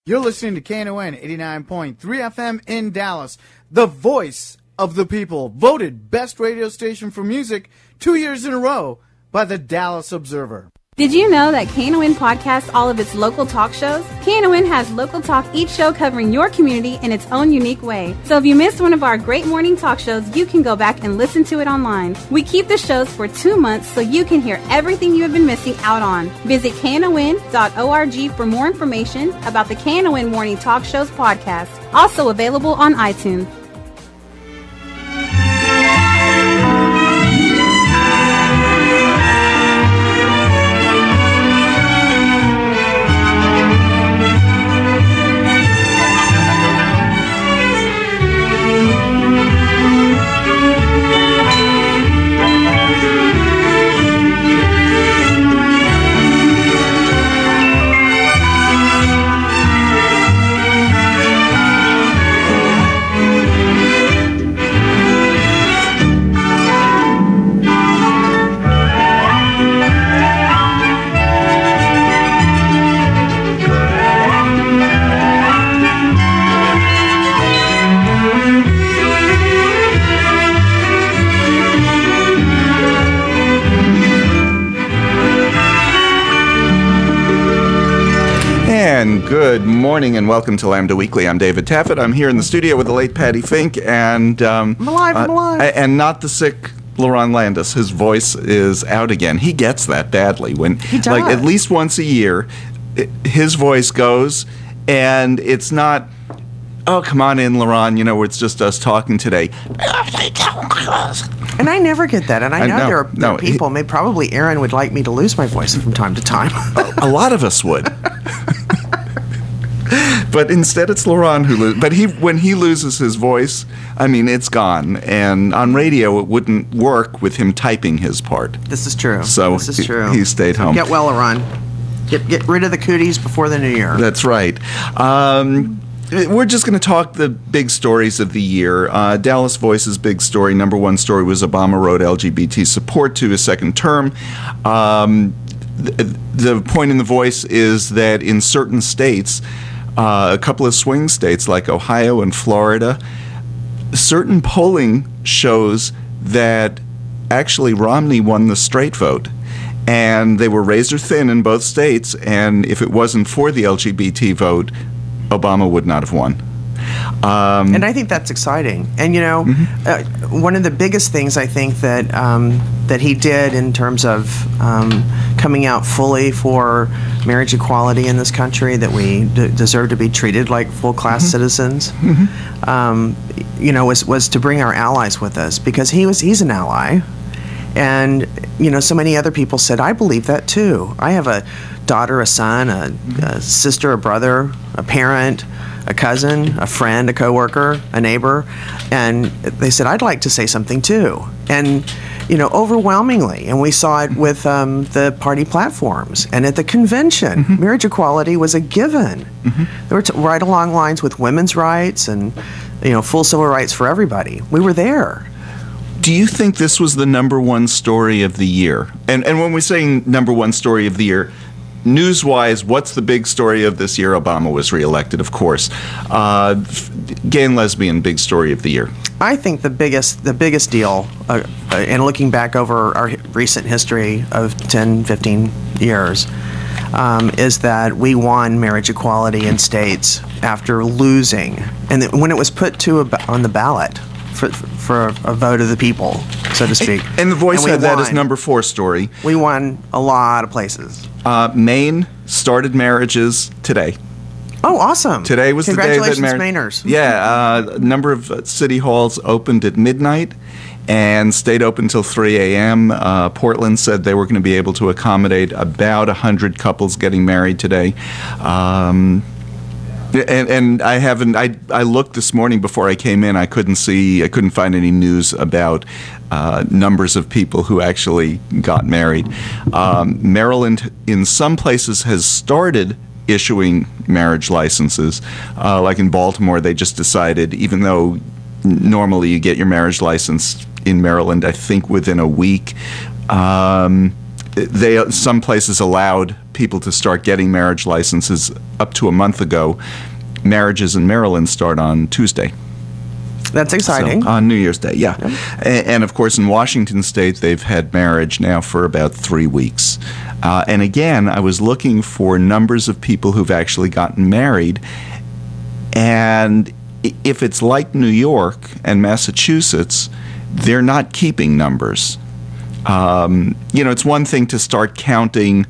You're listening to KNON 89.3 FM in Dallas, the voice of the people, voted best radio station for music 2 years in a row by the Dallas Observer. Did you know that KNON podcasts all of its local talk shows? KNON has local talk, each show covering your community in its own unique way. So if you missed one of our great morning talk shows, you can go back and listen to it online. We keep the shows for 2 months so you can hear everything you have been missing out on. Visit KNON.org for more information about the KNON Morning Talk Shows podcast. Also available on iTunes. Good morning and welcome to Lambda Weekly. I'm David Taffet. I'm here in the studio with the late Patti Fink and I'm alive. And not the sick Lerone Landis. His voice is out again. He gets that badly when, like, at least once a year, his voice goes, and it's not, oh, come on in, Lerone, you know, it's just us talking today. And I never get that, and I know there are people, maybe probably Aaron would like me to lose my voice from time to time. A lot of us would. But instead it's Lerone who loses. But when he loses his voice, I mean, it's gone. And on radio, it wouldn't work with him typing his part. This is true. So this is true. He stayed home. Get well, Lerone. Get rid of the cooties before the new year. That's right. We're just going to talk the big stories of the year. Dallas Voice's big story, number one story, was Obama wrote LGBT support to his second term. The point in the Voice is that in certain states, a couple of swing states like Ohio and Florida, certain polling shows that actually Romney won the straight vote. And they were razor thin in both states, and if it wasn't for the LGBT vote, Obama would not have won. And I think that's exciting. And, you know, one of the biggest things I think that that he did in terms of coming out fully for marriage equality in this country, that we deserve to be treated like full-class citizens, you know, was to bring our allies with us, because he's an ally. And, you know, so many other people said, I believe that too. I have a daughter, a son, a sister, a brother, a parent, a cousin, a friend, a coworker, a neighbor, and they said, I'd like to say something too. And, you know, overwhelmingly, and we saw it with the party platforms and at the convention, marriage equality was a given. They were right along lines with women's rights and, you know, full civil rights for everybody. We were there. Do you think this was the number one story of the year? And when we're saying number one story of the year, news-wise, what's the big story of this year? Obama was reelected, of course. Gay and lesbian, big story of the year. I think the biggest deal, and looking back over our recent history of 10, 15 years, is that we won marriage equality in states after losing. And when it was put on the ballot for a vote of the people, so to speak. And the Voice had that as number 4 story. We won a lot of places. Maine started marriages today. Oh, awesome. Today was the day that Congratulations, Mainers. Yeah, a number of city halls opened at midnight and stayed open until 3 a.m. Portland said they were going to be able to accommodate about 100 couples getting married today. And I looked this morning before I came in. I couldn't find any news about numbers of people who actually got married. Maryland, in some places, has started issuing marriage licenses. Like in Baltimore, they just decided, even though normally you get your marriage license in Maryland, I think within a week, some places allowed people to start getting marriage licenses up to a month ago. Marriages in Maryland start on Tuesday. That's exciting. So, on New Year's Day, yeah. And of course, in Washington State, they've had marriage now for about 3 weeks. And again, I was looking for numbers of people who've actually gotten married. And if it's like New York and Massachusetts, they're not keeping numbers. It's one thing to start counting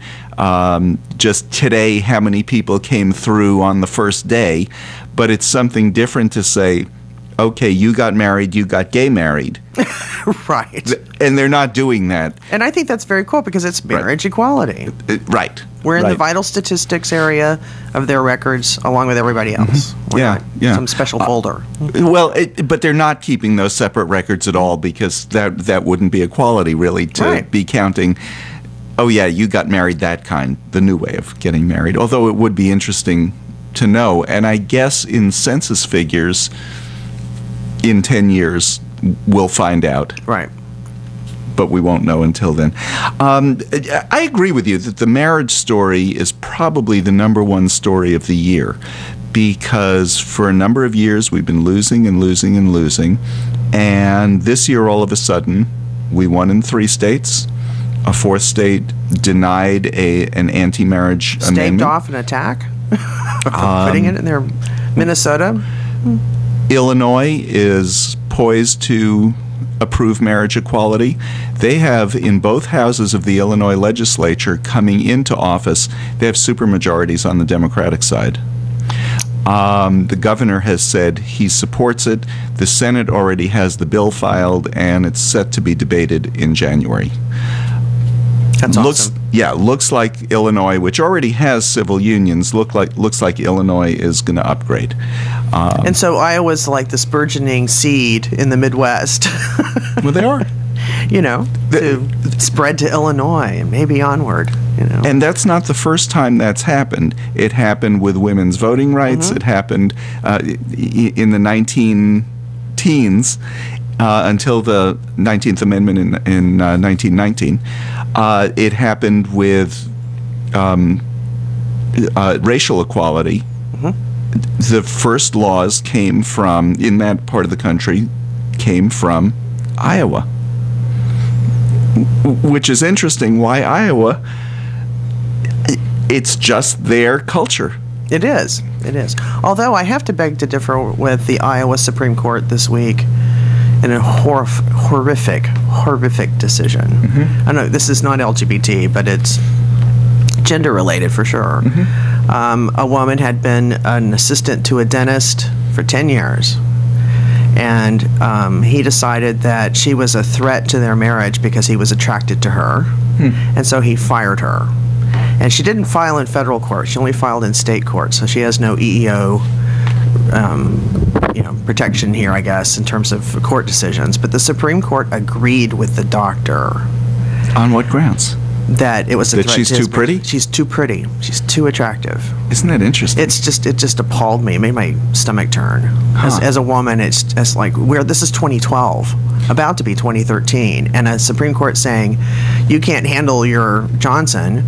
just today how many people came through on the first day, but it's something different to say, okay, you got married, you got gay married. Right. And they're not doing that. And I think that's very cool because it's marriage equality. Right. We're in the vital statistics area of their records along with everybody else. We're not some special folder. But they're not keeping those separate records at all because that wouldn't be equality, really, to be counting, oh, yeah, you got married that kind, the new way of getting married. Although it would be interesting to know. And I guess in census figures, in 10 years, we'll find out. Right. But we won't know until then. I agree with you that the marriage story is probably the number one story of the year because for a number of years we've been losing and losing and losing. And this year, all of a sudden, we won in 3 states. A 4th state denied an anti-marriage amendment. Staved off an attack? Putting it in their Minnesota? Illinois is poised to approve marriage equality. They have, in both houses of the Illinois legislature coming into office, they have supermajorities on the Democratic side. The governor has said he supports it. The Senate already has the bill filed, and it's set to be debated in January. That's awesome. Looks like Illinois, which already has civil unions, looks like Illinois is going to upgrade. And so Iowa's like this burgeoning seed in the Midwest. Well, they are. To spread to Illinois and maybe onward. And that's not the first time that's happened. It happened with women's voting rights. Mm-hmm. It happened in the 19-teens until the 19th Amendment in 1919. It happened with racial equality. Mm-hmm. The first laws came from, in that part of the country, came from Iowa. Which is interesting. Why Iowa? It's just their culture. It is. It is. Although I have to beg to differ with the Iowa Supreme Court this week in a horrific decision. Mm-hmm. I know this is not LGBT, but it's gender-related for sure. Mm-hmm. A woman had been an assistant to a dentist for 10 years. And he decided that she was a threat to their marriage because he was attracted to her. And so he fired her. And she didn't file in federal court. She only filed in state court. So she has no EEO protection here, I guess, in terms of court decisions. But the Supreme Court agreed with the doctor. On what grounds? That it was a that threat she's to his too pretty? She's too pretty. She's too attractive. Isn't that interesting? It just appalled me. It made my stomach turn. As a woman, it's like this is 2012, about to be 2013, and a Supreme Court saying you can't handle your Johnson,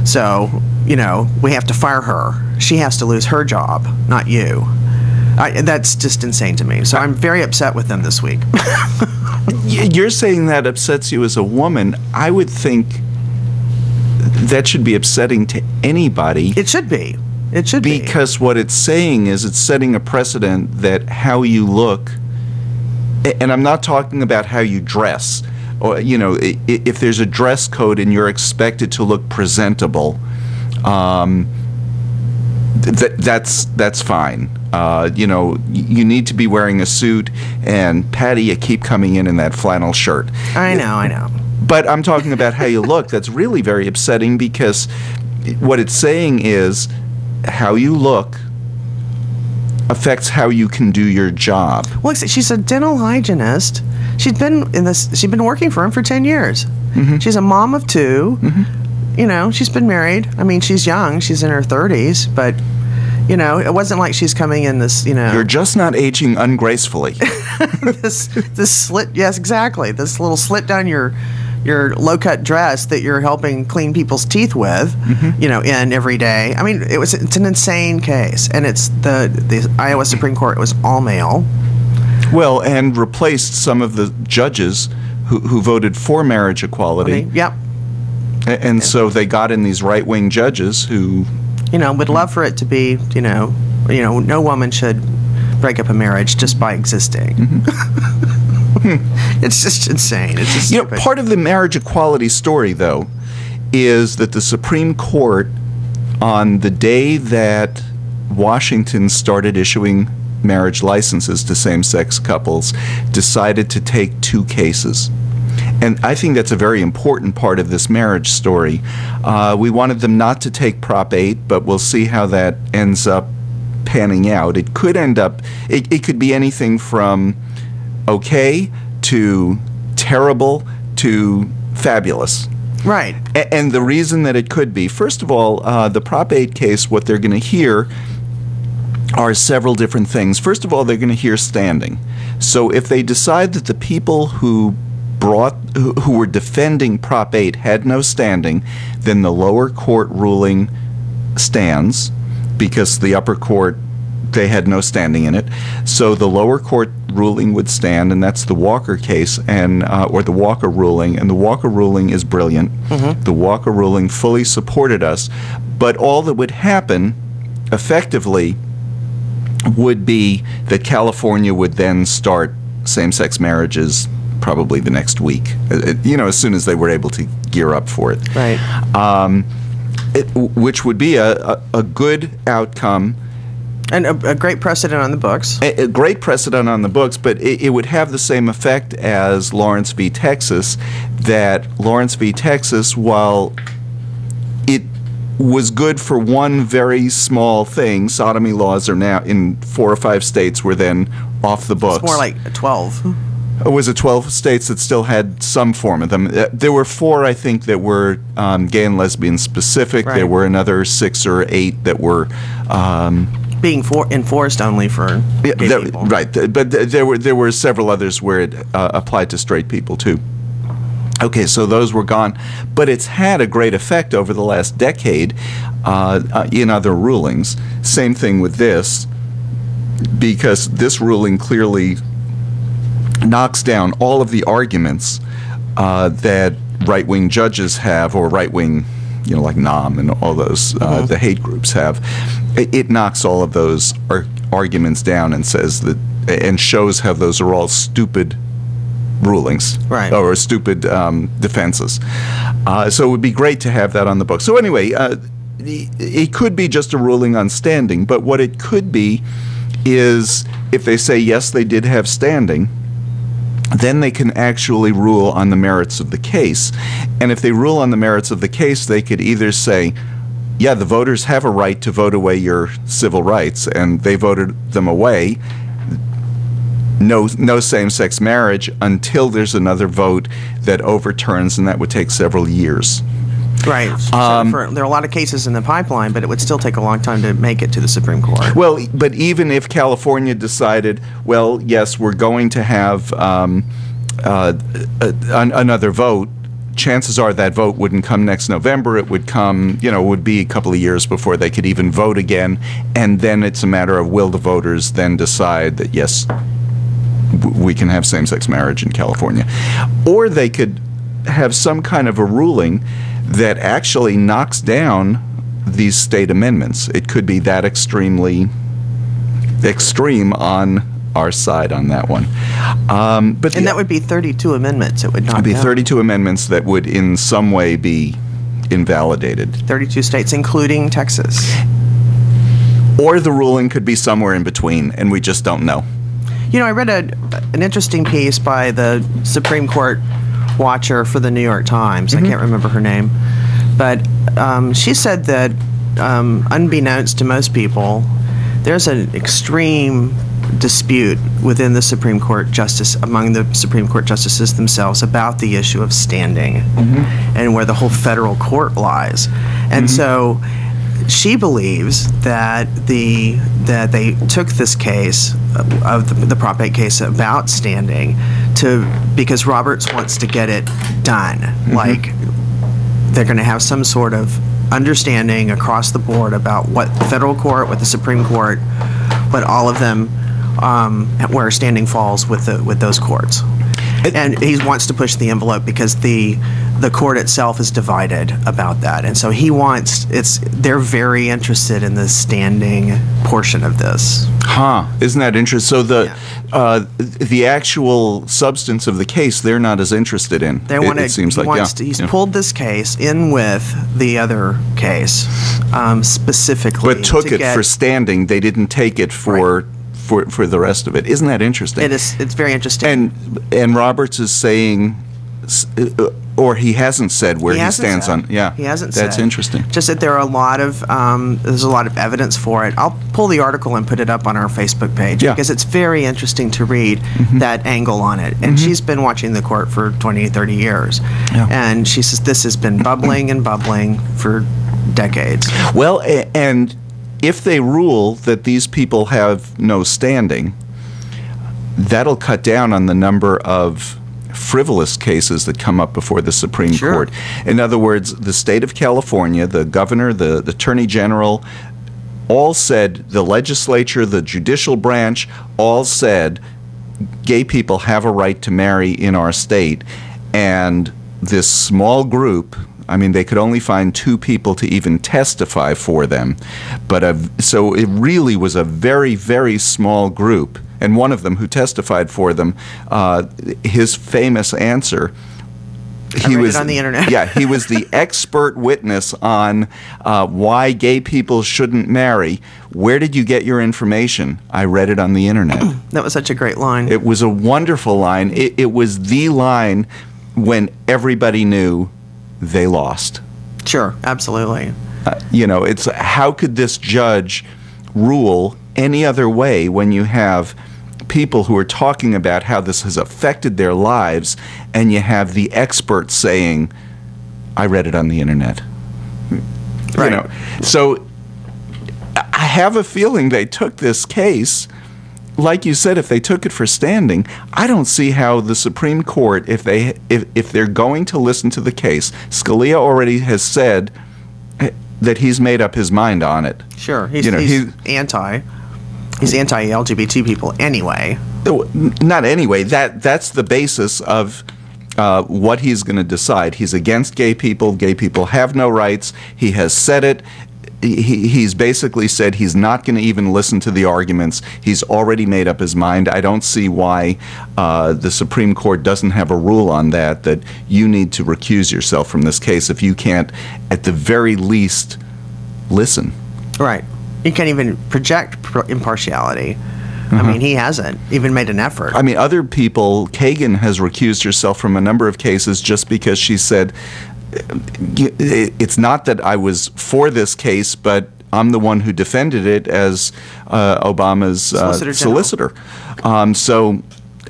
so we have to fire her. She has to lose her job, not you. That's just insane to me. So I'm very upset with them this week. You're saying that upsets you as a woman. I would think that should be upsetting to anybody. It should be. It should be. Because what it's saying is it's setting a precedent that how you look, and I'm not talking about how you dress, or if there's a dress code and you're expected to look presentable, that's fine. You need to be wearing a suit, and Patti, you keep coming in that flannel shirt. I know. But I'm talking about how you look. That's really very upsetting because what it's saying is how you look affects how you can do your job. Well, she's a dental hygienist. She's been working for him for 10 years. Mm-hmm. She's a mom of 2. Mm-hmm. She's been married. I mean, she's young. She's in her 30s, but it wasn't like she's coming in this, You're just not aging ungracefully. this slit, yes, exactly. This little slit down your your low-cut dress that you're helping clean people's teeth with, in every day. I mean, it's an insane case, and it's the Iowa Supreme Court was all male. Well, and replaced some of the judges who voted for marriage equality. Yep. And so they got in these right-wing judges who, would love for it to be, no woman should break up a marriage just by existing. It's just insane. It's just stupid. Part of the marriage equality story, though, is that the Supreme Court, on the day that Washington started issuing marriage licenses to same-sex couples, decided to take 2 cases. And I think that's a very important part of this marriage story. We wanted them not to take Prop 8, but we'll see how that ends up panning out. It could end up, it could be anything from okay to terrible to fabulous. Right. And the reason that it could be, first of all, the Prop 8 case, what they're going to hear are several different things. First of all, they're going to hear standing. So if they decide that the people who were defending Prop 8 had no standing, then the lower court ruling stands, because the upper court, they had no standing in it. So the lower court ruling would stand, and that's the Walker case, or the Walker ruling. And the Walker ruling is brilliant. The Walker ruling fully supported us. But all that would happen, effectively, would be that California would then start same-sex marriages probably the next week, as soon as they were able to gear up for it. Right. Which would be a good outcome. And a great precedent on the books. A great precedent on the books, but it would have the same effect as Lawrence v. Texas, that Lawrence v. Texas, while it was good for one very small thing, sodomy laws are now in 4 or 5 states were then off the books. It's more like 12. Was it 12 states that still had some form of them? There were 4, I think, that were gay and lesbian specific. Right. There were another 6 or 8 that were being enforced only for gay people. Right, but there were several others where it applied to straight people too. Okay, so those were gone, but it's had a great effect over the last decade in other rulings. Same thing with this, because this ruling clearly knocks down all of the arguments that right-wing judges have, or right-wing, like NOM and all those, the hate groups have. It knocks all of those arguments down and says that, and shows how those are all stupid rulings, right, or stupid defenses. So it would be great to have that on the book. So anyway, it could be just a ruling on standing, but what it could be is, if they say yes, they did have standing, then they can actually rule on the merits of the case. And if they rule on the merits of the case, they could either say, yeah, the voters have a right to vote away your civil rights, and they voted them away. No same-sex marriage until there's another vote that overturns, and that would take several years. Right. There are a lot of cases in the pipeline, but it would still take a long time to make it to the Supreme Court. Well, but even if California decided, well, yes, we're going to have another vote, chances are that vote wouldn't come next November. It would come, it would be a couple of years before they could even vote again. And then it's a matter of, will the voters then decide that, yes, we can have same-sex marriage in California. Or they could have some kind of a ruling that actually knocks down these state amendments. It could be that extremely extreme on our side on that one. But that would be 32 amendments. It would not be 32 amendments that would in some way be invalidated. 32 states, including Texas. Or the ruling could be somewhere in between, and we just don't know. I read an interesting piece by the Supreme Court watcher for the New York Times. I can't remember her name. But she said that, unbeknownst to most people, there's an extreme dispute within the Supreme Court among the Supreme Court justices themselves about the issue of standing and where the whole federal court lies. And so she believes that that they took this case of the Prop 8 case about standing because Roberts wants to get it done. Like they're going to have some sort of understanding across the board about what the federal court, what the Supreme Court, what all of them, where standing falls with those courts. And he wants to push the envelope because the court itself is divided about that, and so they're very interested in the standing portion of this. Isn't that interesting? So the actual substance of the case, they're not as interested in. It seems like he's pulled this case in with the other case specifically, but took it for standing. They didn't take it for. For the rest of it. Isn't that interesting? It is. It's very interesting. And Roberts is saying, or he hasn't said where he stands on. Yeah, he hasn't said. That's interesting. Just that there are a lot of there's a lot of evidence for it. I'll pull the article and put it up on our Facebook page because it's very interesting to read that angle on it. And she's been watching the court for 20, 30 years, and she says this has been bubbling and bubbling for decades. Well, and if they rule that these people have no standing, that'll cut down on the number of frivolous cases that come up before the Supreme Court. In other words, the state of California, the governor, the attorney general, all said, the legislature, the judicial branch, all said, gay people have a right to marry in our state. And this small group, I mean, they could only find 2 people to even testify for them. But so it really was a very, very small group. And one of them who testified for them, his famous answer, I read it on the internet. Yeah, he was the expert witness on why gay people shouldn't marry. Where did you get your information? I read it on the internet. That was such a great line. It was a wonderful line. It was the line when everybody knew they lost. Sure, absolutely. It's how could this judge rule any other way when you have people who are talking about how this has affected their lives, and you have the experts saying, I read it on the internet. Right. So I have a feeling they took this case. Like you said, if they took it for standing, I don't see how the Supreme Court, if they're going to listen to the case, Scalia already has said that he's made up his mind on it. Sure, he's anti-LGBT people anyway. Not anyway. That's the basis of what he's going to decide. He's against gay people. Gay people have no rights. He has said it. He's basically said he's not going to even listen to the arguments. He's already made up his mind. I don't see why the Supreme Court doesn't have a rule on that you need to recuse yourself from this case if you can't, at the very least, listen. Right. You can't even project impartiality. I mean, he hasn't even made an effort. I mean, other people, Kagan has recused herself from a number of cases just because she said, it's not that I was for this case, but I'm the one who defended it as Obama's solicitor. So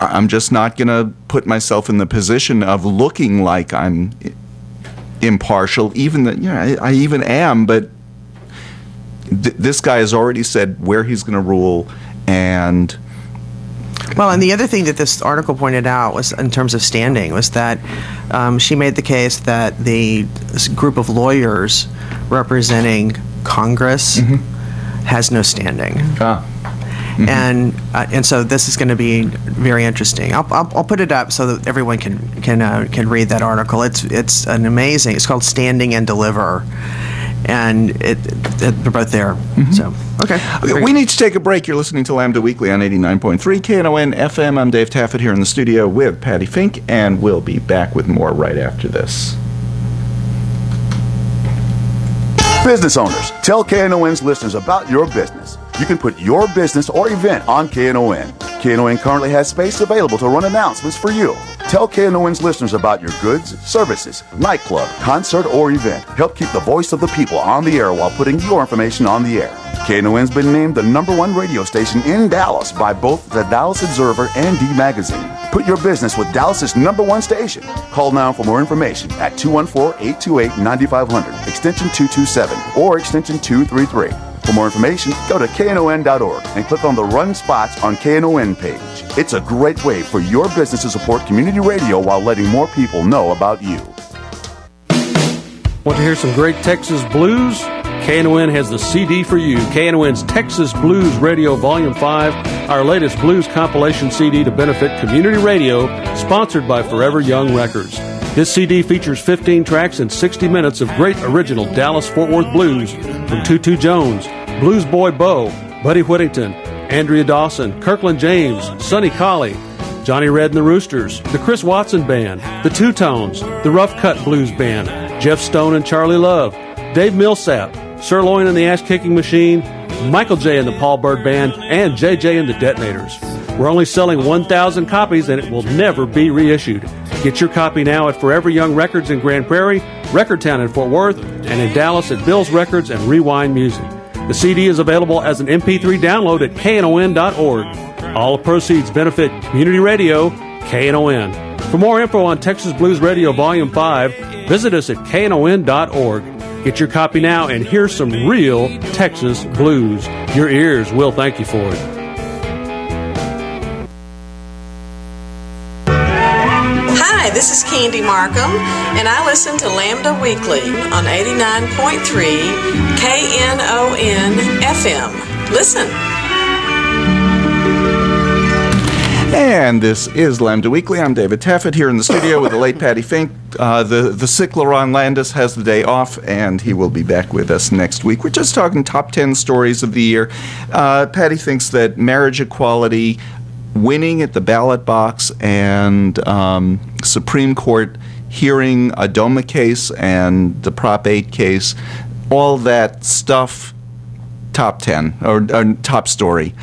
I'm just not going to put myself in the position of looking like I'm impartial, even that I even am, but this guy has already said where he's going to rule. And the other thing that this article pointed out was, in terms of standing, was that she made the case that the group of lawyers representing Congress has no standing. And so this is going to be very interesting. I'll put it up so that everyone can read that article. It's an amazing. It's called "Standing and Deliver." And they're both there. So, okay. We need to take a break. You're listening to Lambda Weekly on 89.3 KNON FM. I'm Dave Taffet here in the studio with Patti Fink, and we'll be back with more right after this. Business owners, tell KNON's listeners about your business. You can put your business or event on KNON. KNON currently has space available to run announcements for you. Tell KNON's listeners about your goods, services, nightclub, concert, or event. Help keep the voice of the people on the air while putting your information on the air. KNON's been named the #1 radio station in Dallas by both the Dallas Observer and D Magazine. Put your business with Dallas's #1 station. Call now for more information at 214-828-9500, extension 227 or extension 233. For more information, go to KNON.org and click on the Run Spots on KNON page. It's a great way for your business to support community radio while letting more people know about you. Want to hear some great Texas blues? KNON has the CD for you. KNON's Texas Blues Radio Volume 5, our latest blues compilation CD to benefit community radio, sponsored by Forever Young Records. This CD features 15 tracks and 60 minutes of great original Dallas-Fort Worth blues from Tutu Jones, Blues Boy Bo, Buddy Whittington, Andrea Dawson, Kirkland James, Sonny Colley, Johnny Red and the Roosters, the Chris Watson Band, the Two Tones, the Rough Cut Blues Band, Jeff Stone and Charlie Love, Dave Millsap, Sirloin and the Ash-Kicking Machine, Michael J. and the Paul Bird Band, and JJ and the Detonators. We're only selling 1,000 copies, and it will never be reissued. Get your copy now at Forever Young Records in Grand Prairie, Record Town in Fort Worth, and in Dallas at Bill's Records and Rewind Music. The CD is available as an MP3 download at KNON.org. All proceeds benefit community radio, KNON. For more info on Texas Blues Radio Volume 5, visit us at KNON.org. Get your copy now and hear some real Texas blues. Your ears will thank you for it. Hi, this is Candy Markham, and I listen to Lambda Weekly on 89.3 KNON FM. Listen. And this is Lambda Weekly. I'm David Taffet here in the studio with the late Patti Fink. The sick Lerone Landis has the day off, and he will be back with us next week. We're just talking top 10 stories of the year. Patti thinks that marriage equality, winning at the ballot box, and Supreme Court hearing a DOMA case and the Prop 8 case, all that stuff, top 10, or top story.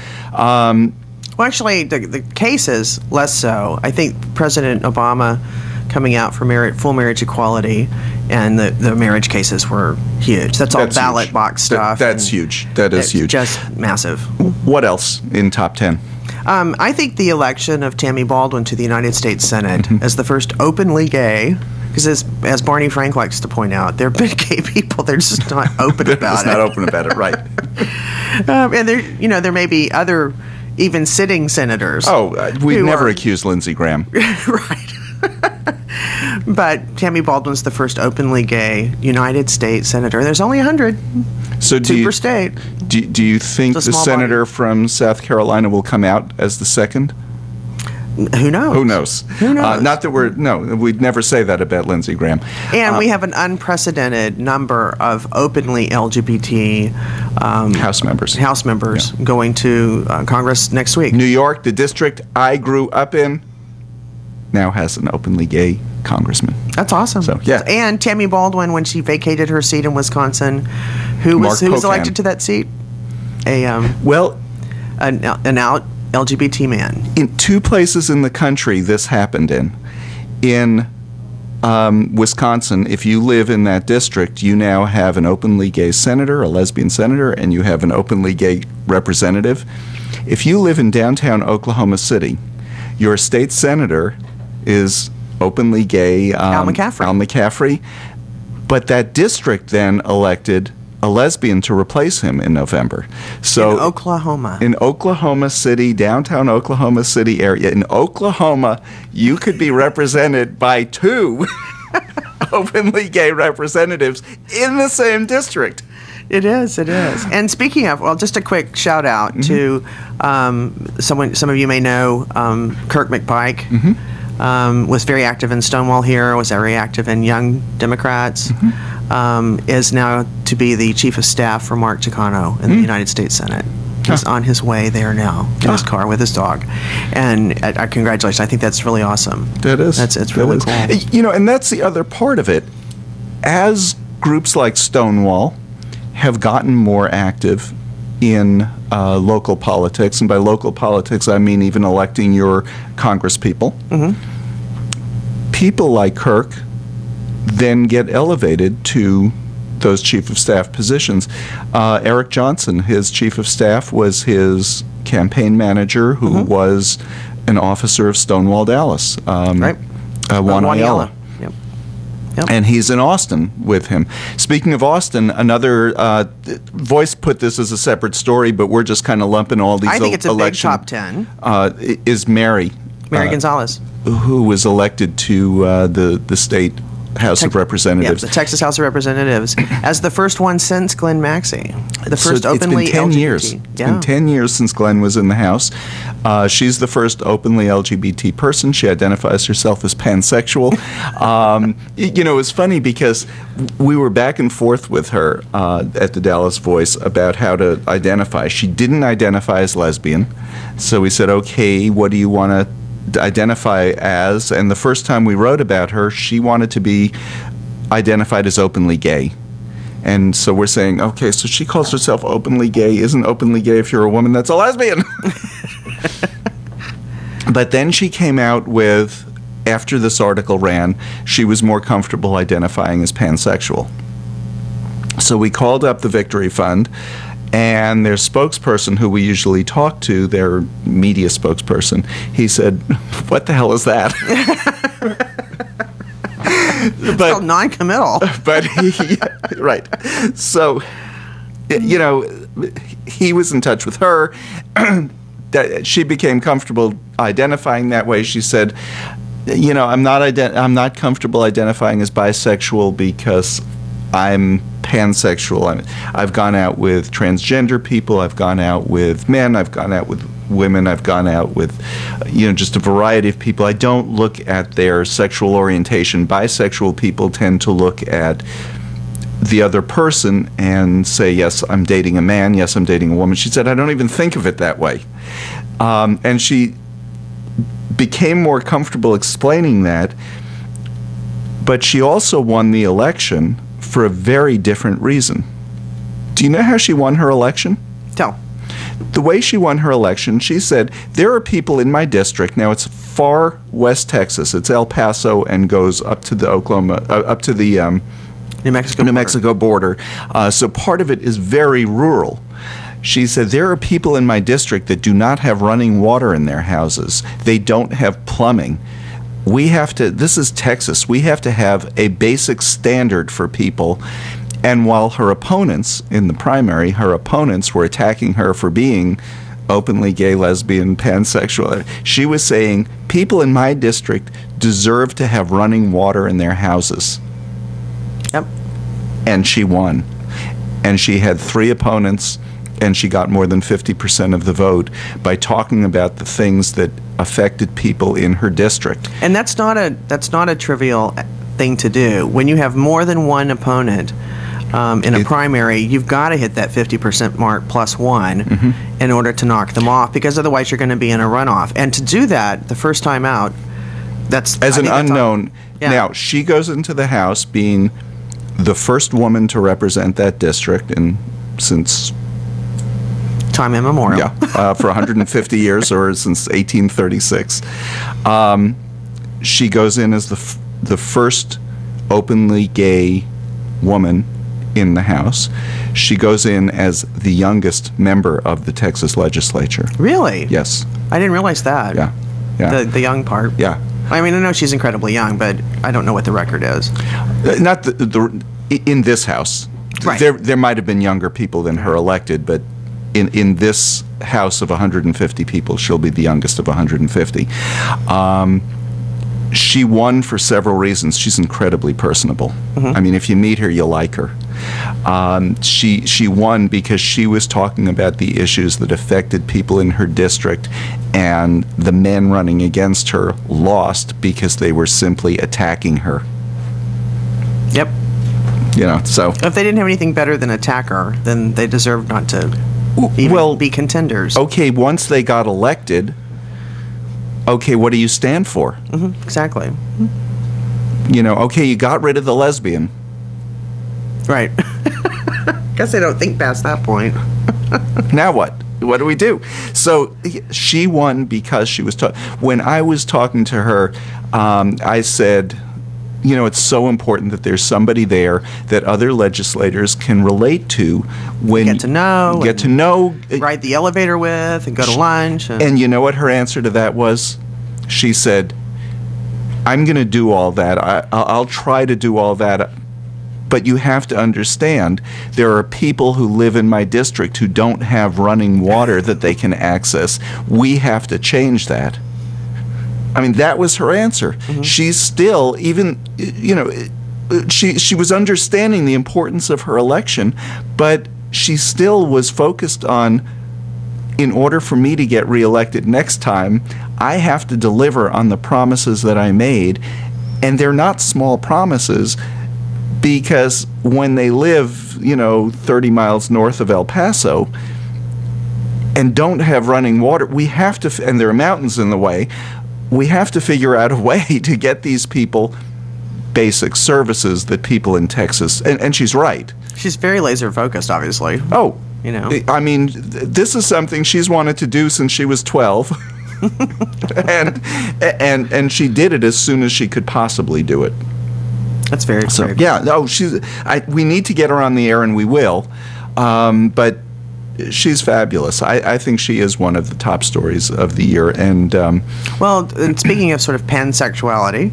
Well, actually, the cases, less so. I think President Obama coming out for full marriage equality, and the marriage cases were huge. That's all ballot huge. Box stuff. That's huge. That is huge. Just massive. What else in top 10? I think the election of Tammy Baldwin to the United States Senate as the first openly gay, because as Barney Frank likes to point out, there have been gay people, they're just not open about it. They're not open about it, right. And there may be other even sitting senators. Oh, we'd never accuse Lindsey Graham. Right. But Tammy Baldwin's the first openly gay United States senator. There's only 100. So two per state. Do you think the senator from South Carolina will come out as the second? Who knows? Who knows? Who knows? Not that we'd never say that about Lindsey Graham. And we have an unprecedented number of openly LGBT House members going to Congress next week. New York, the district I grew up in, now has an openly gay congressman. That's awesome. So, yeah. And Tammy Baldwin, when she vacated her seat in Wisconsin, who was elected to that seat? An out LGBT man. In two places in the country this happened in. In Wisconsin, if you live in that district, you now have an openly gay senator, a lesbian senator, and you have an openly gay representative. If you live in downtown Oklahoma City, your state senator is openly gay, Al McCaffrey, but that district then elected a lesbian to replace him in November. So in Oklahoma City, downtown Oklahoma City area, in Oklahoma, you could be represented by two openly gay representatives in the same district. It is. And speaking of, just a quick shout out to some of you may know, Kirk McPike. Was very active in Stonewall here, was very active in Young Democrats, is now to be the chief of staff for Mark Takano in the United States Senate. He's on his way there now in his car with his dog. And congratulations. I think that's really awesome. That is. It's really cool. You know, and that's the other part of it. As groups like Stonewall have gotten more active in local politics, and by local politics I mean even electing your congresspeople, people like Kirk then get elevated to those chief of staff positions. Eric Johnson, his chief of staff, was his campaign manager, who was an officer of Stonewall Dallas. Right. Juan Ayala. Yep. Yep. And he's in Austin with him. Speaking of Austin, another Voice put this as a separate story, but we're just kind of lumping all these. I think it's a big election, top 10. Is Mary Gonzalez, who was elected to the state House of Representatives. Yeah, the Texas House of Representatives, as the first one since Glenn Maxey. The first openly it's been 10 LGBT. years. It's been 10 years since Glenn was in the House. She's the first openly LGBT person. She identifies herself as pansexual. It's funny because we were back and forth with her at the Dallas Voice about how to identify. She didn't identify as lesbian. So we said, okay, what do you want to identify as? And the first time we wrote about her, she wanted to be identified as openly gay. And so we're saying, okay, so she calls herself openly gay. Isn't openly gay if you're a woman that's a lesbian? But then she came out with, after this article ran, she was more comfortable identifying as pansexual. So we called up the Victory Fund, and their spokesperson, who we usually talk to, their media spokesperson, he said, "What the hell is that?" It's called non-committal. But right. So, he was in touch with her. That she became comfortable identifying that way. She said, I'm not comfortable identifying as bisexual because I'm pansexual. I've gone out with transgender people. I've gone out with men. I've gone out with women. I've gone out with, just a variety of people. I don't look at their sexual orientation. Bisexual people tend to look at the other person and say, yes, I'm dating a man. Yes, I'm dating a woman. She said, I don't even think of it that way. And she became more comfortable explaining that. But she also won the election for a very different reason. Do you know how she won her election? Tell. The way she won her election, she said, there are people in my district. Now, it's far west Texas. It's El Paso and goes up to the New Mexico border. So part of it is very rural. She said, there are people in my district that do not have running water in their houses. They don't have plumbing. This is Texas, we have to have a basic standard for people. And while her opponents, in the primary, were attacking her for being openly gay, lesbian, pansexual, she was saying, people in my district deserve to have running water in their houses. Yep. And she won. And she had 3 opponents, and she got more than 50% of the vote by talking about the things that affected people in her district. And that's not a trivial thing to do. When you have more than one opponent in a primary, you've got to hit that 50% mark plus 1 in order to knock them off, because otherwise you're going to be in a runoff. And to do that the first time out, that's as an unknown. Now, she goes into the House being the first woman to represent that district since time immemorial. Yeah, for 150 years, or since 1836. She goes in as the first openly gay woman in the House. She goes in as the youngest member of the Texas legislature. Really? Yes. I didn't realize that. Yeah. The young part. Yeah. I mean, I know she's incredibly young, but I don't know what the record is. Not in this House. Right. There might have been younger people than her elected, but in this House of 150 people, she'll be the youngest of 150. She won for several reasons. She's incredibly personable. I mean, if you meet her, you'll like her. She won because she was talking about the issues that affected people in her district, and the men running against her lost because they were simply attacking her. Yep. So if they didn't have anything better than attack her, then they deserve not to even be contenders. Okay, once they got elected, okay, what do you stand for? Exactly. Okay, you got rid of the lesbian. Right. Guess they don't think past that point. Now what? What do we do? So she won because she was when I was talking to her, I said, it's so important that there's somebody there that other legislators can relate to when get to know, ride the elevator with, and go to lunch. And you know what her answer to that was? She said, I'm going to do all that. I'll try to do all that. But you have to understand, there are people who live in my district who don't have running water that they can access. We have to change that. I mean, that was her answer. Mm-hmm. She's still, even, she was understanding the importance of her election, but she still was focused on, in order for me to get reelected next time, I have to deliver on the promises that I made. And they're not small promises, because when they live, 30 miles north of El Paso and don't have running water, we have to, and there are mountains in the way, we have to figure out a way to get these people basic services that people in Texas, and she's right. She's very laser focused, obviously. Oh, I mean, this is something she's wanted to do since she was 12. and she did it as soon as she could possibly do it. That's very so. Yeah, no, we need to get her on the air, and we will. But she's fabulous. I think she is one of the top stories of the year. And and speaking of sort of pansexuality,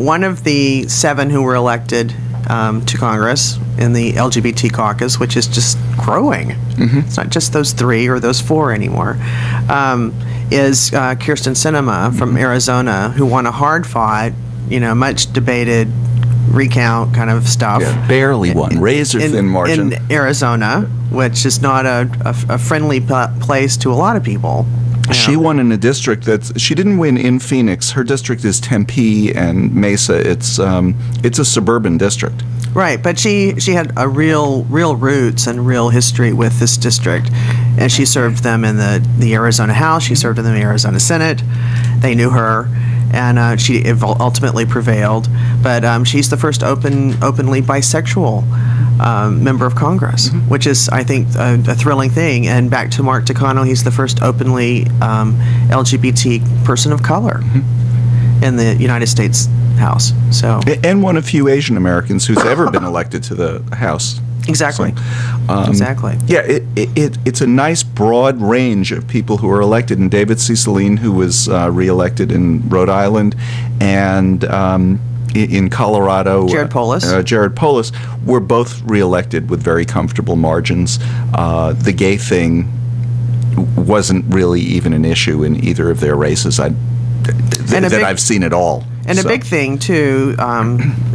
one of the 7 who were elected to Congress in the LGBT caucus, which is just growing. Mm-hmm. It's not just those 3 or those 4 anymore. Is Kyrsten Sinema from Arizona, who won a hard-fought, much debated recount kind of stuff. Yeah, barely won, razor-thin margin. In Arizona, which is not a friendly place to a lot of people. She won in a district she didn't win in Phoenix. Her district is Tempe and Mesa. It's a suburban district. Right, but she had a real roots and real history with this district, and she served them in the Arizona House. She served in the Arizona Senate. They knew her, and she ultimately prevailed. But she's the first openly bisexual member of Congress, mm-hmm. which is, I think, a thrilling thing. And back to Mark Takano, he's the first openly LGBT person of color mm-hmm. in the United States House. So, and one of few Asian Americans who's ever been elected to the House. Exactly. So, exactly. Yeah, it's a nice broad range of people who are elected. And David Cicilline, who was reelected in Rhode Island, and in Colorado, Jared Polis were both reelected with very comfortable margins. The gay thing wasn't really even an issue in either of their races that I've seen at all. And a big thing, too,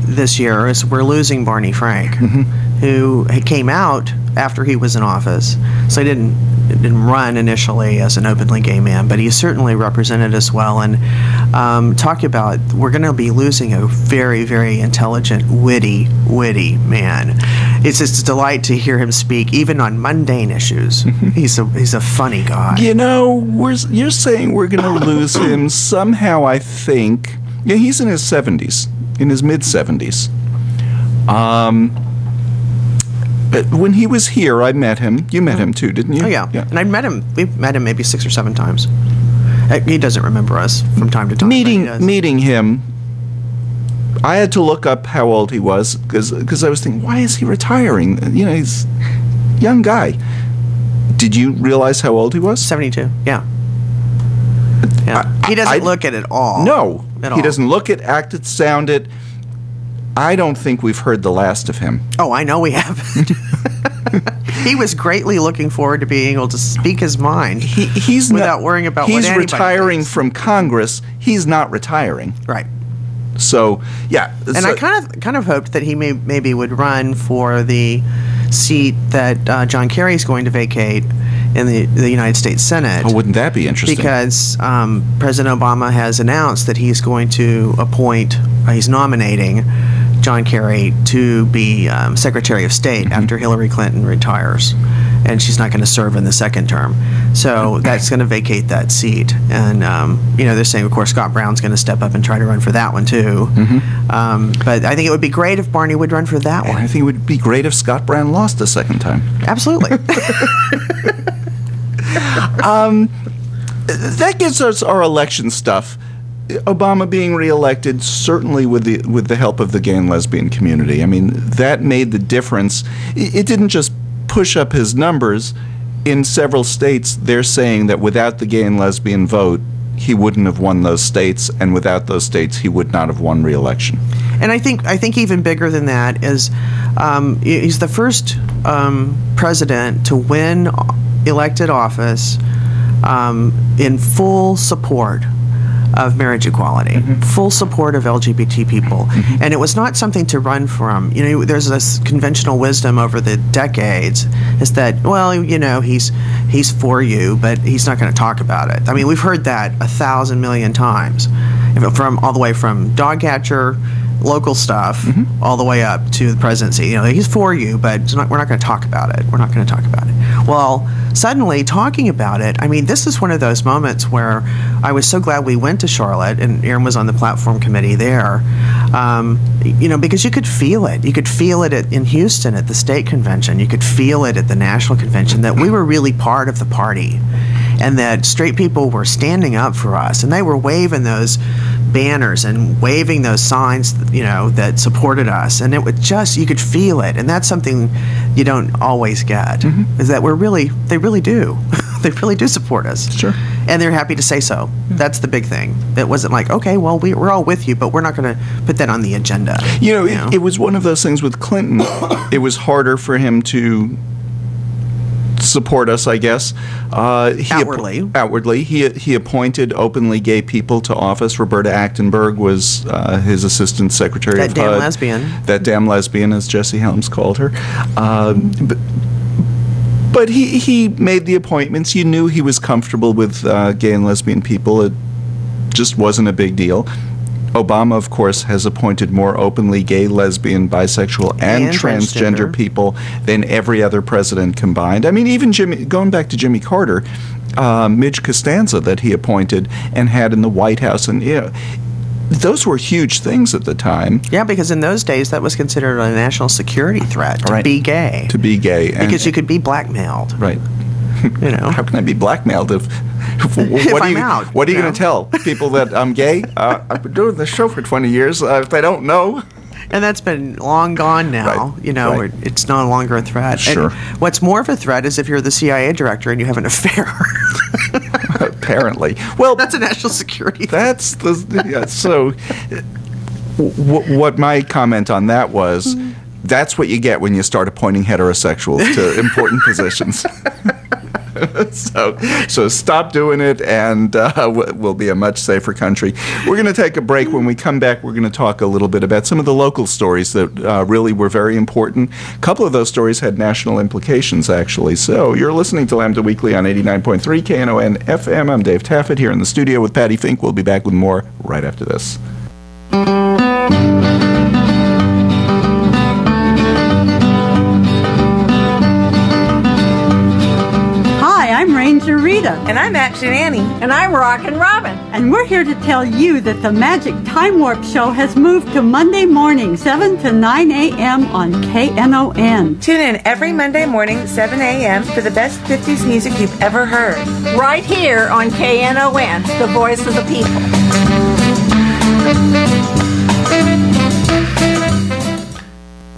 this year is we're losing Barney Frank, mm-hmm. who came out after he was in office. So he didn't run initially as an openly gay man, but he certainly represented us well. And talk about, we're going to be losing a very, very intelligent, witty man. It's just a delight to hear him speak, even on mundane issues. Mm-hmm. He's a funny guy. You're saying we're going to lose him somehow, I think. Yeah, he's in his 70s, in his mid-70s. When he was here, I met him. You met him too, didn't you? Oh, yeah. And I'd met him. We've met him maybe 6 or 7 times. He doesn't remember us from time to time. Meeting him, I had to look up how old he was, because I was thinking, why is he retiring? He's a young guy. Did you realize how old he was? 72, yeah. He doesn't look it at all. No, he doesn't look it, act it, sound it. I don't think we've heard the last of him. Oh, I know we haven't. He was greatly looking forward to being able to speak his mind without worrying about what anybody He's retiring thinks. From Congress. He's not retiring. Right. So, yeah. And I kind of hoped that he maybe would run for the seat that John Kerry's going to vacate in the United States Senate. Oh, wouldn't that be interesting? Because President Obama has announced that he's going to he's nominating John Kerry to be Secretary of State mm-hmm. after Hillary Clinton retires. And she's not going to serve in the second term. So that's going to vacate that seat. And, they're saying, of course, Scott Brown's going to step up and try to run for that one, too. Mm-hmm. But I think it would be great if Barney would run for that one. I think it would be great if Scott Brown lost a second time. Absolutely. That gives us our election stuff. Obama being reelected, certainly with the help of the gay and lesbian community. I mean, that made the difference. It didn't just push up his numbers. In several states, they're saying that without the gay and lesbian vote, he wouldn't have won those states, and without those states, he would not have won re-election. And I think even bigger than that is he's the first president to win elected office in full support of marriage equality, full support of LGBT people. And it was not something to run from. You know, there's this conventional wisdom over the decades is that, well, you know, he's for you, but he's not going to talk about it. I mean, we've heard that 1,000 million times, from all the way from dog catcher, local stuff, all the way up to the presidency. You know, he's for you, but we're not going to talk about it. We're not going to talk about it. Well, suddenly talking about it, I mean, this is one of those moments where I was so glad we went to Charlotte, and Aaron was on the platform committee there, you know, because you could feel it. You could feel it in Houston at the state convention. You could feel it at the national convention, that we were really part of the party, and that straight people were standing up for us, and they were waving those banners and waving those signs, you know, that supported us, and it would just, you could feel it. And that's something you don't always get, is that they really do they really do support us. Sure. And they're happy to say so. That's the big thing. It wasn't like, okay, well, we're all with you, but we're not going to put that on the agenda. You know, it was one of those things with Clinton. It was harder for him to support us, I guess. Outwardly. He appointed openly gay people to office. Roberta Achtenberg was his assistant secretary of HUD. That damn lesbian. That damn lesbian, as Jesse Helms called her. But he made the appointments. You knew he was comfortable with gay and lesbian people. It just wasn't a big deal. Obama, of course, has appointed more openly gay, lesbian, bisexual, and transgender people than every other president combined. I mean, even going back to Jimmy Carter, Midge Costanza that he appointed and had in the White House, and those were huge things at the time. Yeah, because in those days that was considered a national security threat to be gay. To be gay. Because you could be blackmailed. Right. You know, how can I be blackmailed if what are you going to tell people that I'm gay? I've been doing this show for 20 years. If they don't know. And that's been long gone now. Right. You know, it's no longer a threat. Sure. And what's more of a threat is if you're the CIA director and you have an affair. Apparently. Well, that's a national security threat. So what my comment on that was, that's what you get when you start appointing heterosexuals to important positions. So stop doing it, and we'll be a much safer country. We're going to take a break. When we come back, we're going to talk a little bit about some of the local stories that really were very important. A couple of those stories had national implications, actually. So you're listening to Lambda Weekly on 89.3 KNON FM. I'm Dave Taffet here in the studio with Patti Fink. We'll be back with more right after this. I'm Ranger Rita. And I'm Action Annie. And I'm Rockin' Robin. And we're here to tell you that the Magic Time Warp Show has moved to Monday morning, 7 to 9 a.m. on KNON. Tune in every Monday morning, 7 a.m. for the best 50s music you've ever heard. Right here on KNON, the voice of the people.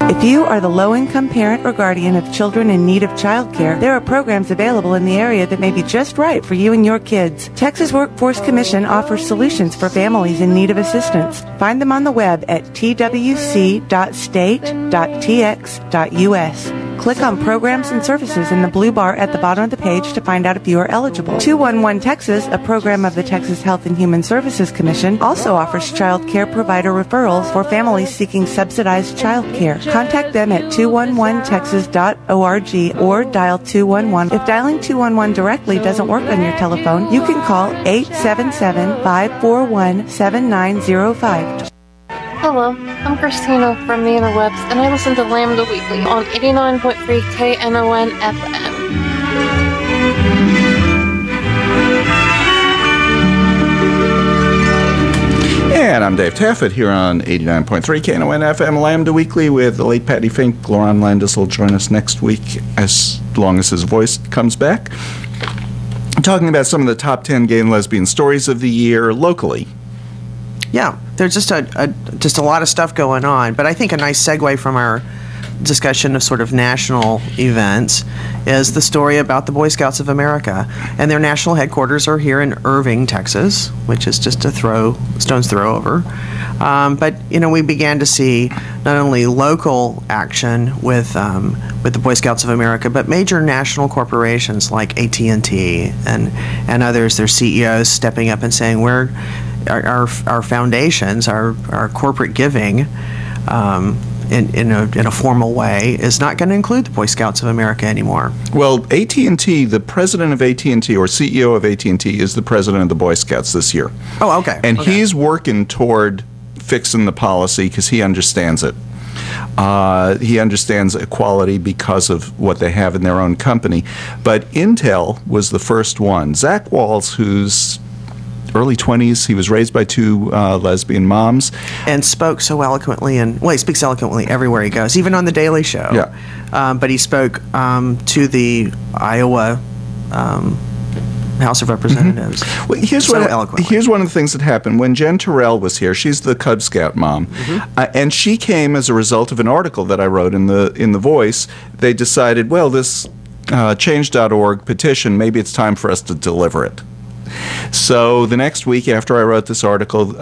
If you are the low-income parent or guardian of children in need of childcare, there are programs available in the area that may be just right for you and your kids. Texas Workforce Commission offers solutions for families in need of assistance. Find them on the web at twc.state.tx.us. Click on Programs and Services in the blue bar at the bottom of the page to find out if you are eligible. 211 Texas, a program of the Texas Health and Human Services Commission, also offers child care provider referrals for families seeking subsidized child care. Contact them at 211texas.org or dial 211. If dialing 211 directly doesn't work on your telephone, you can call 877-541-7905. Hello, I'm Christina from the interwebs, and I listen to Lambda Weekly on 89.3 KNON FM. And I'm Dave Taffet here on 89.3 KNON FM Lambda Weekly with the late Patti Fink. Lerone Landis will join us next week as long as his voice comes back. Talking about some of the top 10 gay and lesbian stories of the year locally. Yeah, there's just a lot of stuff going on. But I think a nice segue from our discussion of sort of national events is the story about the Boy Scouts of America. And their national headquarters are here in Irving, Texas, which is just a stone's throw over. But, we began to see not only local action with the Boy Scouts of America, but major national corporations like AT&T and others, their CEOs stepping up and saying, our foundations, our corporate giving, in a formal way, is not going to include the Boy Scouts of America anymore. Well, AT&T, the president of AT&T or CEO of AT&T is the president of the Boy Scouts this year. Oh, okay. And he's working toward fixing the policy because he understands it. He understands equality because of what they have in their own company. But Intel was the first one. Zach Walls, who's early 20s, he was raised by two lesbian moms. And spoke so eloquently, he speaks eloquently everywhere he goes, even on The Daily Show. Yeah. But he spoke to the Iowa House of Representatives. Well, here's one of the things that happened. When Jen Terrell was here, she's the Cub Scout mom, and she came as a result of an article that I wrote in the Voice. They decided, well, this Change.org petition, maybe it's time for us to deliver it. So the next week after I wrote this article,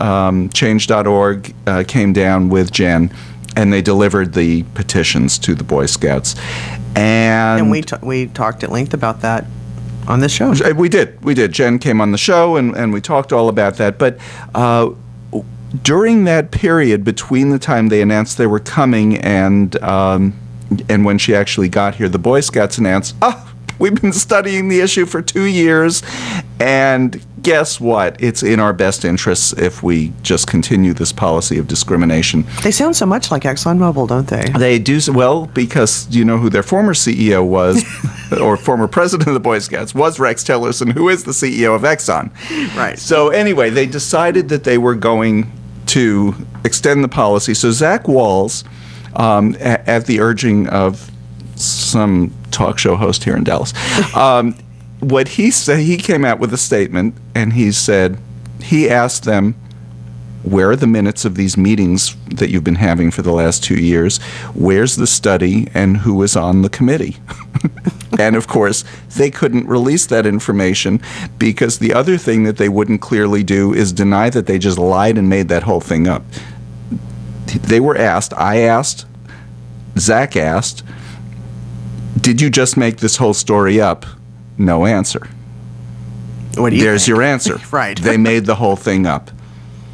Change.org came down with Jen, and they delivered the petitions to the Boy Scouts. And we talked at length about that on this show. We did. Jen came on the show, and we talked all about that. But during that period between the time they announced they were coming and when she actually got here, the Boy Scouts announced, we've been studying the issue for 2 years, and guess what? It's in our best interests if we just continue this policy of discrimination. They sound so much like ExxonMobil, don't they? They do, well, because you know who their former CEO was, or former president of the Boy Scouts, was Rex Tillerson, who is the CEO of Exxon. Right. So anyway, they decided that they were going to extend the policy. So Zach Walls, at the urging of some talk show host here in Dallas, what he said, he came out with a statement, and he said, he asked them, where are the minutes of these meetings that you've been having for the last 2 years? Where's the study, and who is on the committee? And of course, they couldn't release that information because the other thing that they wouldn't clearly do is deny that they just lied and made that whole thing up. They were asked, I asked, Zach asked, did you just make this whole story up? No answer. What do you There's think? your answer. Right. They made the whole thing up.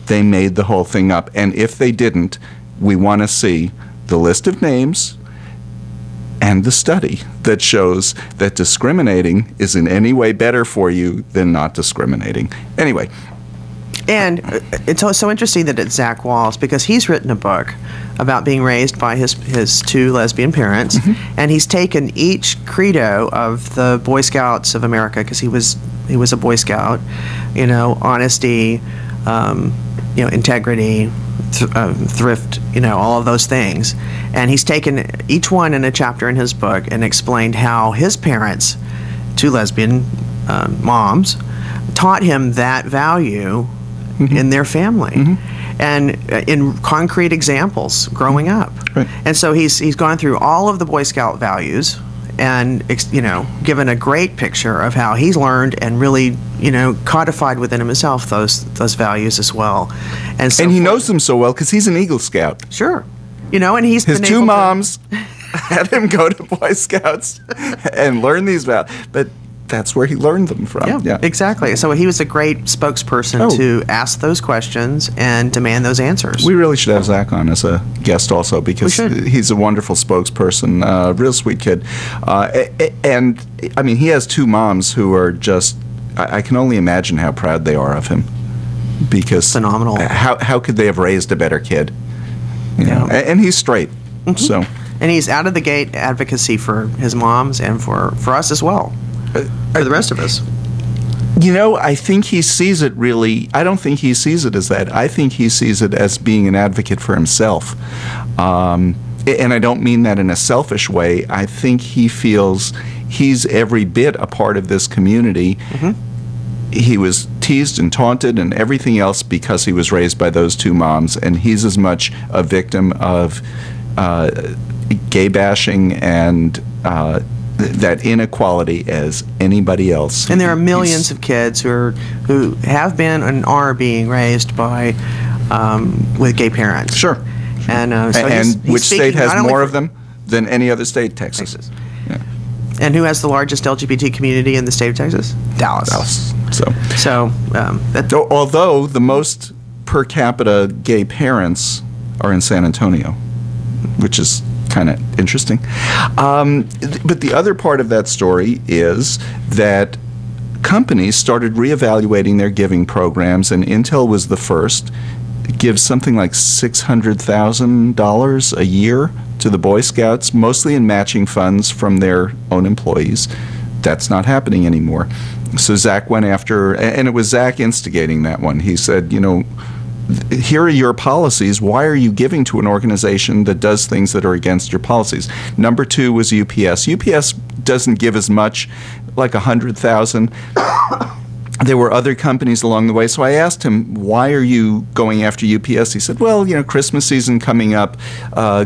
They made the whole thing up. And if they didn't, we want to see the list of names and the study that shows that discriminating is in any way better for you than not discriminating. Anyway. And it's so interesting that it's Zach Walls, because he's written a book about being raised by his two lesbian parents, and he's taken each credo of the Boy Scouts of America, because he was a Boy Scout, honesty, integrity, thrift, all of those things, and he's taken each one in a chapter in his book and explained how his parents, two lesbian moms, taught him that value in their family, and in concrete examples growing up. Right. And so he's gone through all of the Boy Scout values and given a great picture of how he's learned and really codified within himself those values as well. And he knows them so well because he's an Eagle Scout. Sure. And he's his been two able moms had him go to Boy Scouts and learn these values, but that's where he learned them from. Yeah, exactly. So he was a great spokesperson to ask those questions and demand those answers. We really should have Zach on as a guest also, because he's a wonderful spokesperson, real sweet kid. And, I mean, he has two moms who are just, I can only imagine how proud they are of him. Because phenomenal. How could they have raised a better kid? You know? And he's straight, so. And he's out of the gate advocacy for his moms and for us as well. For the rest of us. I think he sees it really, I don't think he sees it as that. I think he sees it as being an advocate for himself. And I don't mean that in a selfish way. I think he feels he's every bit a part of this community. He was teased and taunted and everything else because he was raised by those two moms, and he's as much a victim of gay bashing and that inequality as anybody else. And there are millions of kids who have been and are being raised by with gay parents. Sure. And so and he's which state has more for of them than any other state? Texas. Yeah. And who has the largest LGBT community in the state of Texas? Dallas. Although the most per capita gay parents are in San Antonio, which is kind of interesting. But the other part of that story is that companies started reevaluating their giving programs, and Intel was the first. It gives something like $600,000 a year to the Boy Scouts, mostly in matching funds from their own employees. That's not happening anymore. So Zach went after, and it was Zach instigating that one. He said, you know, here are your policies. Why are you giving to an organization that does things that are against your policies? Number two was UPS. UPS doesn't give as much, like $100,000. There were other companies along the way. So I asked him, why are you going after UPS? He said, well, you know, Christmas season coming up,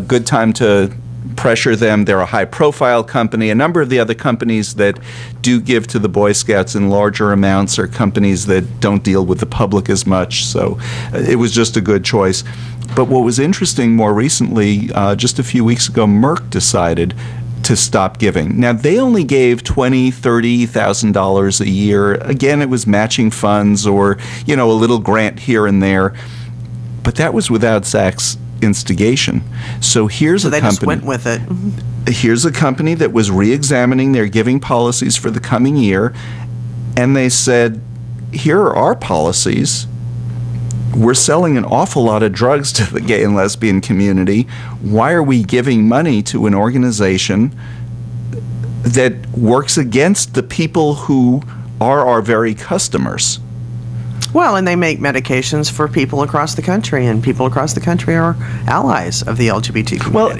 good time to pressure them. They're a high-profile company. A number of the other companies that do give to the Boy Scouts in larger amounts are companies that don't deal with the public as much. So it was just a good choice. But what was interesting more recently, just a few weeks ago, Merck decided to stop giving. Now, they only gave $20,000, $30,000 a year. Again, it was matching funds or, you know, a little grant here and there. But that was without Zach's instigation. So here's a company. They just went with it. Here's a company that was re-examining their giving policies for the coming year, and they said, here are our policies. We're selling an awful lot of drugs to the gay and lesbian community. Why are we giving money to an organization that works against the people who are our very customers? Well, and they make medications for people across the country, and people across the country are allies of the LGBT community. Well,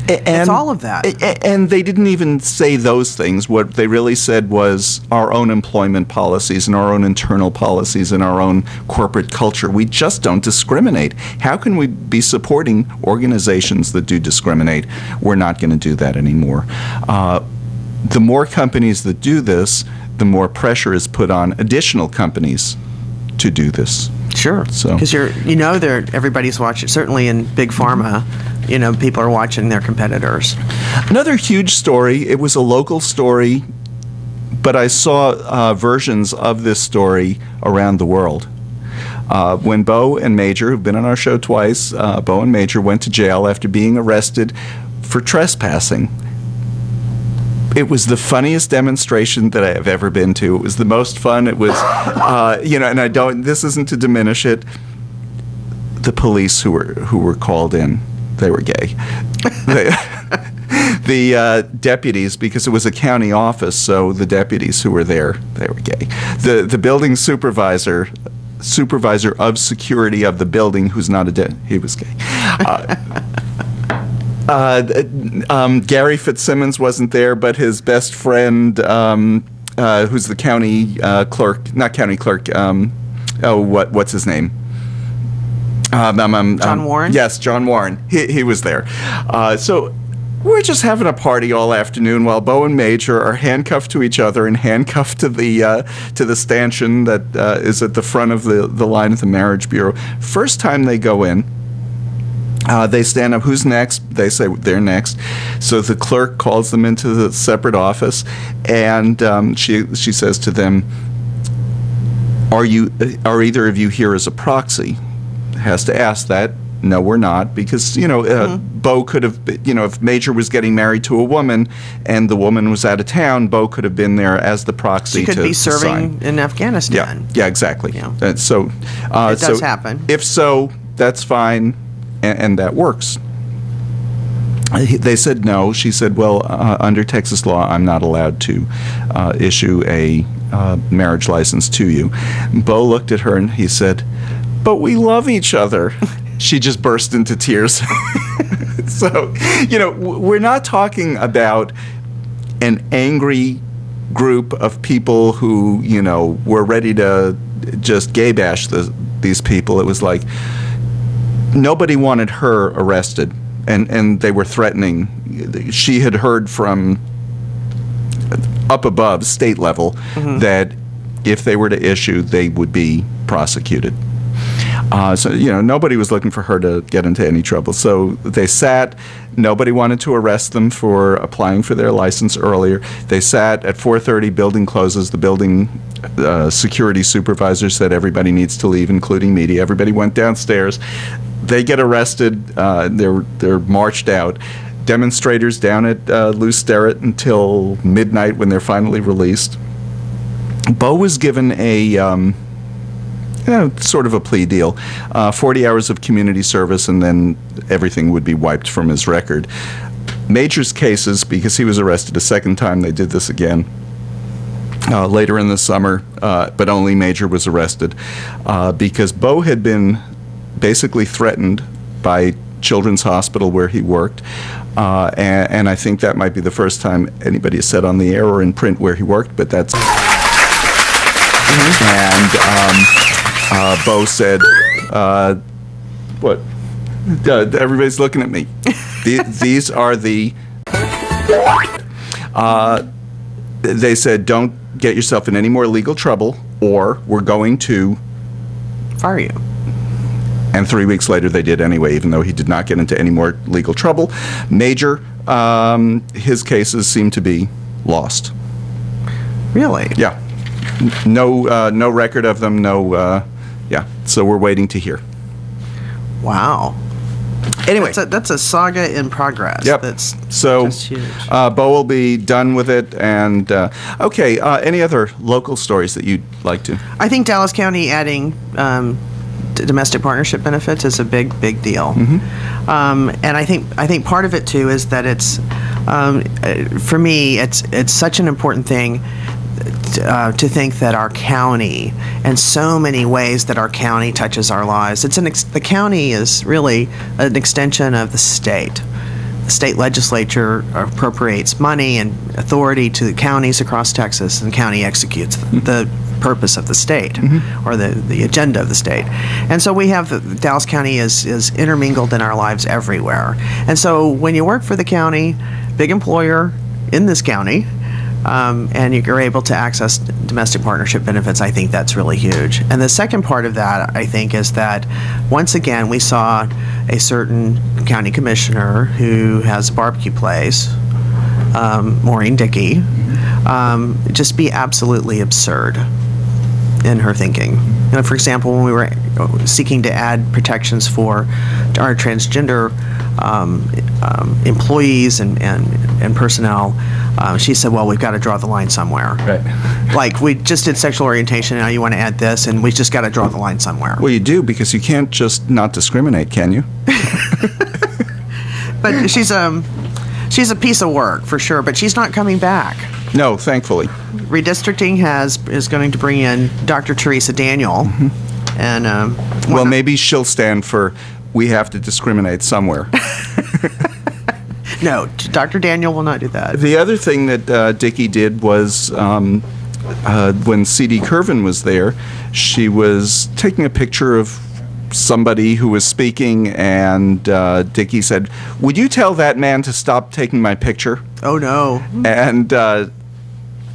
it's all of that. And they didn't even say those things. What they really said was our own employment policies and our own internal policies and our own corporate culture. We just don't discriminate. How can we be supporting organizations that do discriminate? We're not going to do that anymore. The more companies that do this, the more pressure is put on additional companies to do this. Sure. So because everybody's watching. Certainly in big pharma, you know, people are watching their competitors. Another huge story. It was a local story, but I saw versions of this story around the world. When Bo and Major, who've been on our show twice, Bo and Major went to jail after being arrested for trespassing. It was the funniest demonstration that I have ever been to. It was the most fun. It was, you know, and this isn't to diminish it. The police who were called in, they were gay. The deputies, because it was a county office, so the deputies who were there, they were gay. The building supervisor of security of the building, who's not he was gay. Gary Fitzsimmons wasn't there, but his best friend, who's the county clerk, not county clerk, what's his name? John Warren? Yes, John Warren. He was there. So we're just having a party all afternoon while Bo and Major are handcuffed to each other and handcuffed to the stanchion that is at the front of the line at the marriage bureau. First time they go in, they stand up. Who's next? They say they're next. So the clerk calls them into the separate office, and she says to them, "Are either of you here as a proxy?" Has to ask that. No, we're not, because Bo could have, if Major was getting married to a woman and the woman was out of town, Bo could have been there as the proxy. She could be serving in Afghanistan. Yeah, exactly. Yeah. It does happen. If so, that's fine. And that works. They said no. She said, well, under Texas law, I'm not allowed to issue a marriage license to you. Bo looked at her and he said, but we love each other. She just burst into tears. So, we're not talking about an angry group of people who, were ready to just gay bash these people. It was like nobody wanted her arrested, and they were threatening. She had heard from up above, state level, that if they were to issue, they would be prosecuted. So, nobody was looking for her to get into any trouble. So they sat. Nobody wanted to arrest them for applying for their license earlier. They sat at 4:30, building closes. The building security supervisor said everybody needs to leave, including media. Everybody went downstairs. They get arrested. They're marched out. Demonstrators down at Lou Sterrett until midnight when they're finally released. Bo was given a sort of a plea deal, 40 hours of community service, and then everything would be wiped from his record. Major's cases, because he was arrested a second time, they did this again later in the summer, but only Major was arrested because Bo had been basically threatened by Children's Hospital where he worked, and I think that might be the first time anybody has said on the air or in print where he worked, but that's... And Bo said, what? Everybody's looking at me. These are the... they said, don't get yourself in any more legal trouble, or we're going to... fire you. And 3 weeks later, they did anyway, even though he did not get into any more legal trouble. Major, his cases seem to be lost. Really? Yeah. No record of them, yeah. So we're waiting to hear. Wow. Anyway. That's a saga in progress. Yep. That's so just huge. Bo will be done with it. And, okay, any other local stories that you'd like to? I think Dallas County adding domestic partnership benefits is a big deal. And I think part of it, too, is that it's, for me, it's such an important thing to think that our county, and so many ways that our county touches our lives. The county is really an extension of the state. The state legislature appropriates money and authority to the counties across Texas, and the county executes the purpose of the state or the agenda of the state. And so we have Dallas County is intermingled in our lives everywhere. And so when you work for the county, big employer in this county, and you're able to access domestic partnership benefits, I think that's really huge. And the second part of that, I think, is that once again we saw a certain county commissioner who has a barbecue place, Maureen Dickey, just be absolutely absurd in her thinking. For example, when we were seeking to add protections for our transgender employees and personnel, she said, well, we've got to draw the line somewhere. Right. Like, we just did sexual orientation, now you want to add this, and we just got to draw the line somewhere. Well, you do, because you can't just not discriminate, can you? But she's a piece of work, for sure, but she's not coming back. No, thankfully. Redistricting is going to bring in Dr. Teresa Daniel. And well, maybe she'll stand for, we have to discriminate somewhere. No, Dr. Daniel will not do that. The other thing that Dickey did was when C.D. Curvin was there, she was taking a picture of somebody who was speaking, and Dickey said, would you tell that man to stop taking my picture? Oh, no. And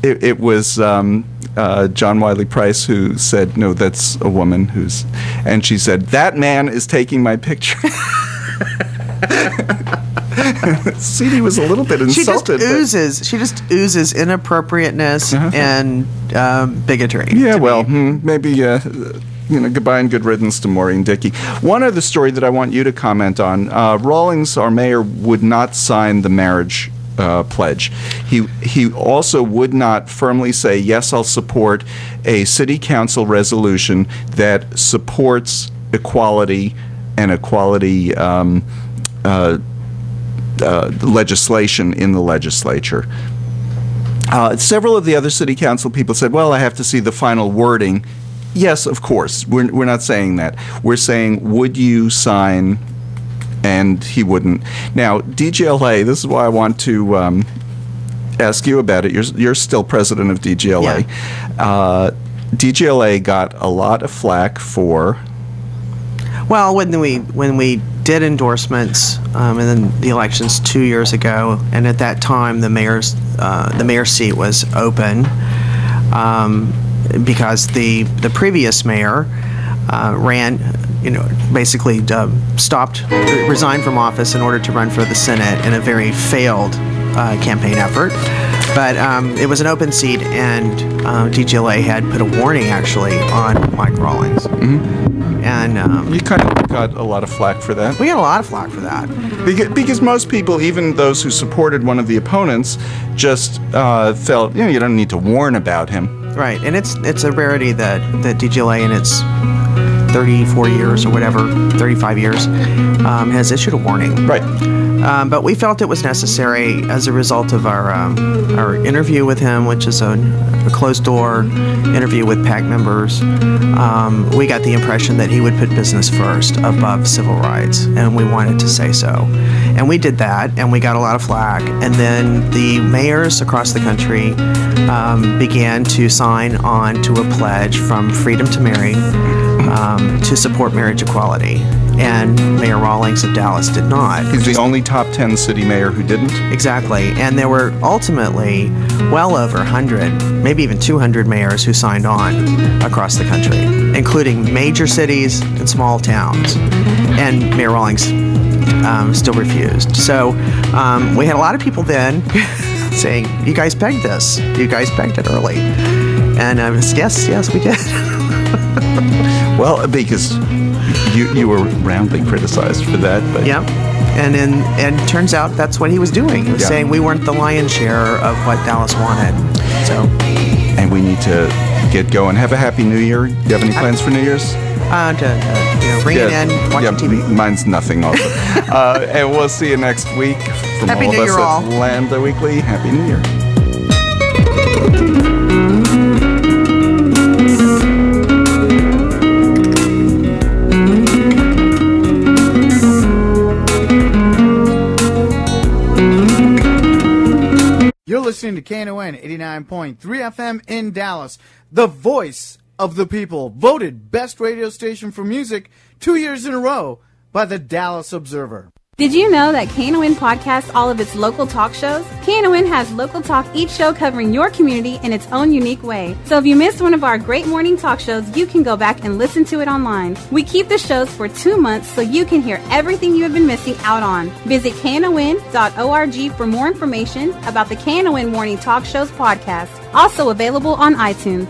it was John Wiley Price who said, no, that's a woman who's... And she said, that man is taking my picture. CD was a little bit insulted. She just oozes inappropriateness and bigotry. Yeah, well, maybe... goodbye and good riddance to Maureen Dickey. One other story that I want you to comment on. Rawlings, our mayor, would not sign the marriage pledge. He also would not firmly say, yes, I'll support a city council resolution that supports equality and equality legislation in the legislature. Several of the other city council people said, well, I have to see the final wording. Yes, of course. We're not saying that. We're saying, would you sign? And he wouldn't. Now, DGLA, this is why I want to ask you about it. You're still president of DGLA. Yeah. DGLA got a lot of flack for. Well, when we did endorsements in the elections 2 years ago, and at that time the mayor's seat was open because the previous mayor ran, basically resigned from office in order to run for the Senate in a very failed campaign effort. But it was an open seat, and DGLA had put a warning actually on Mike Rawlings. Mm-hmm. And you kind of got a lot of flack for that. We got a lot of flack for that. Because most people, even those who supported one of the opponents, just felt, you don't need to warn about him. Right, and it's a rarity that DGLA in its 34 years or whatever, 35 years, has issued a warning. Right. But we felt it was necessary as a result of our interview with him, which is a closed-door interview with PAC members. We got the impression that he would put business first above civil rights, and we wanted to say so. And we did that, and we got a lot of flack. And then the mayors across the country began to sign on to a pledge from Freedom to Marry to support marriage equality. And Mayor Rawlings of Dallas did not. He's the only top 10 city mayor who didn't? Exactly. And there were ultimately well over 100, maybe even 200 mayors who signed on across the country, including major cities and small towns. And Mayor Rawlings still refused. So we had a lot of people then saying, you guys pegged this. You guys pegged it early. And I was, yes, we did. Well, because you were roundly criticized for that. But yeah, and it turns out that's what he was doing. He was saying we weren't the lion's share of what Dallas wanted. So, and we need to get going. Have a happy New Year. Do you have any plans for New Year's? Bring it in, watch TV. Mine's nothing also. And we'll see you next week from Happy all New of Year, us all. at Lambda Weekly. Happy New Year. You're listening to KNON 89.3 FM in Dallas, the voice of the people, voted best radio station for music 2 years in a row by the Dallas Observer. Did you know that KNON podcasts all of its local talk shows? KNON has local talk, each show covering your community in its own unique way. So if you missed one of our great morning talk shows, you can go back and listen to it online. We keep the shows for 2 months so you can hear everything you have been missing out on. Visit KNON.org for more information about the KNON Morning Talk Shows podcast, also available on iTunes.